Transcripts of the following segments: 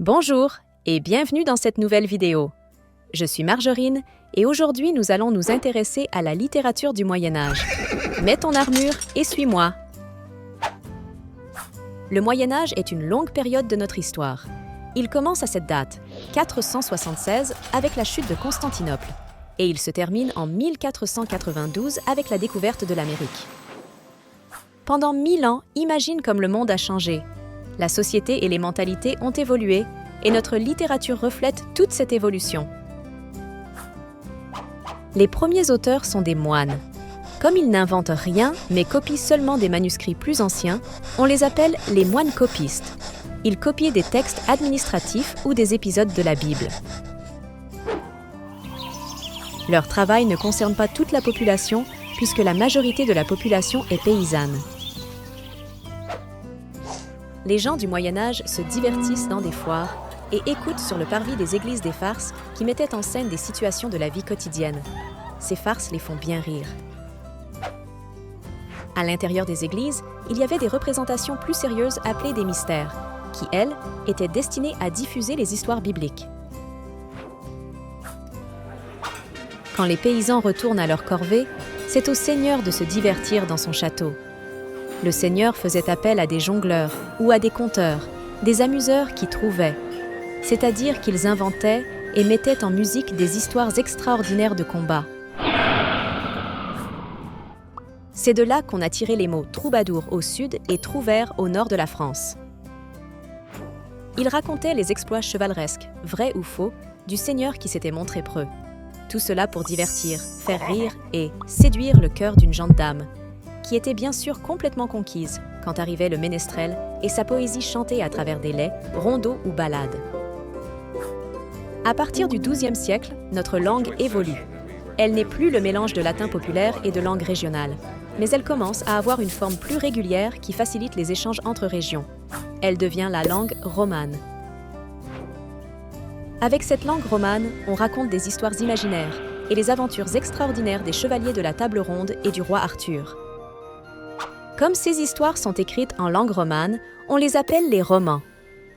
Bonjour et bienvenue dans cette nouvelle vidéo. Je suis Marjorine et aujourd'hui nous allons nous intéresser à la littérature du Moyen-Âge. Mets ton armure et suis-moi. Le Moyen-Âge est une longue période de notre histoire. Il commence à cette date, 476, avec la chute de Constantinople, et il se termine en 1492 avec la découverte de l'Amérique. Pendant 1000 ans, imagine comme le monde a changé. La société et les mentalités ont évolué et notre littérature reflète toute cette évolution. Les premiers auteurs sont des moines. Comme ils n'inventent rien, mais copient seulement des manuscrits plus anciens, on les appelle les moines copistes. Ils copiaient des textes administratifs ou des épisodes de la Bible. Leur travail ne concerne pas toute la population, puisque la majorité de la population est paysanne. Les gens du Moyen-Âge se divertissent dans des foires et écoutent sur le parvis des églises des farces qui mettaient en scène des situations de la vie quotidienne. Ces farces les font bien rire. À l'intérieur des églises, il y avait des représentations plus sérieuses appelées des mystères, qui, elles, étaient destinées à diffuser les histoires bibliques. Quand les paysans retournent à leur corvée, c'est au seigneur de se divertir dans son château. Le seigneur faisait appel à des jongleurs ou à des conteurs, des amuseurs qui trouvaient, c'est-à-dire qu'ils inventaient et mettaient en musique des histoires extraordinaires de combats. C'est de là qu'on a tiré les mots troubadour au sud et trouvère au nord de la France. Ils racontaient les exploits chevaleresques, vrais ou faux, du seigneur qui s'était montré preux. Tout cela pour divertir, faire rire et séduire le cœur d'une gente dame, qui était bien sûr complètement conquise quand arrivait le ménestrel et sa poésie chantée à travers des laits, rondeaux ou ballades. À partir du XIIe siècle, notre langue évolue. Elle n'est plus le mélange de latin populaire et de langue régionale, mais elle commence à avoir une forme plus régulière qui facilite les échanges entre régions. Elle devient la langue romane. Avec cette langue romane, on raconte des histoires imaginaires et les aventures extraordinaires des chevaliers de la table ronde et du roi Arthur. Comme ces histoires sont écrites en langue romane, on les appelle les romans.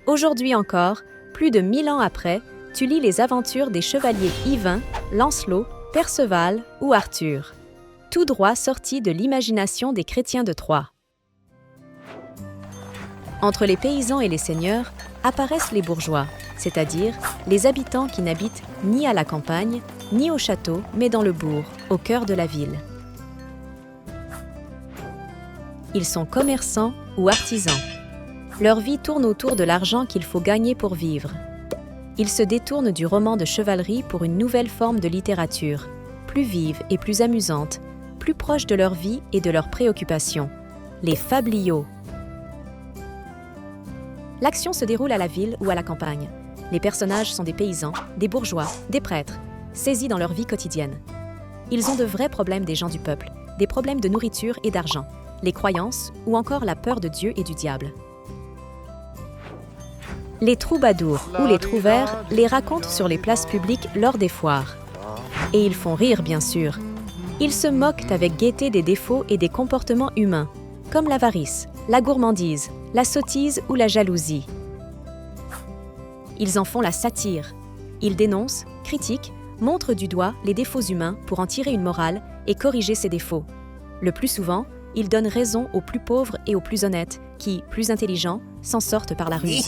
Aujourd'hui encore, plus de 1000 ans après, tu lis les aventures des chevaliers Yvain, Lancelot, Perceval ou Arthur. Tout droit sorti de l'imagination des chrétiens de Troie. Entre les paysans et les seigneurs apparaissent les bourgeois, c'est-à-dire les habitants qui n'habitent ni à la campagne, ni au château, mais dans le bourg, au cœur de la ville. Ils sont commerçants ou artisans. Leur vie tourne autour de l'argent qu'il faut gagner pour vivre. Ils se détournent du roman de chevalerie pour une nouvelle forme de littérature, plus vive et plus amusante, plus proche de leur vie et de leurs préoccupations, les fabliaux. L'action se déroule à la ville ou à la campagne. Les personnages sont des paysans, des bourgeois, des prêtres, saisis dans leur vie quotidienne. Ils ont de vrais problèmes des gens du peuple, des problèmes de nourriture et d'argent, les croyances ou encore la peur de Dieu et du diable. Les troubadours ou les trouvères les racontent sur les places publiques lors des foires. Et ils font rire, bien sûr. Ils se moquent avec gaieté des défauts et des comportements humains, comme l'avarice, la gourmandise, la sottise ou la jalousie. Ils en font la satire. Ils dénoncent, critiquent, montrent du doigt les défauts humains pour en tirer une morale et corriger ces défauts. Le plus souvent, ils donnent raison aux plus pauvres et aux plus honnêtes, qui, plus intelligents, s'en sortent par la ruse.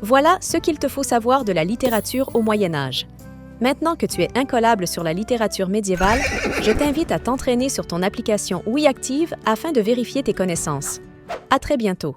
Voilà ce qu'il te faut savoir de la littérature au Moyen-Âge. Maintenant que tu es incollable sur la littérature médiévale, je t'invite à t'entraîner sur ton application OuiActive afin de vérifier tes connaissances. À très bientôt!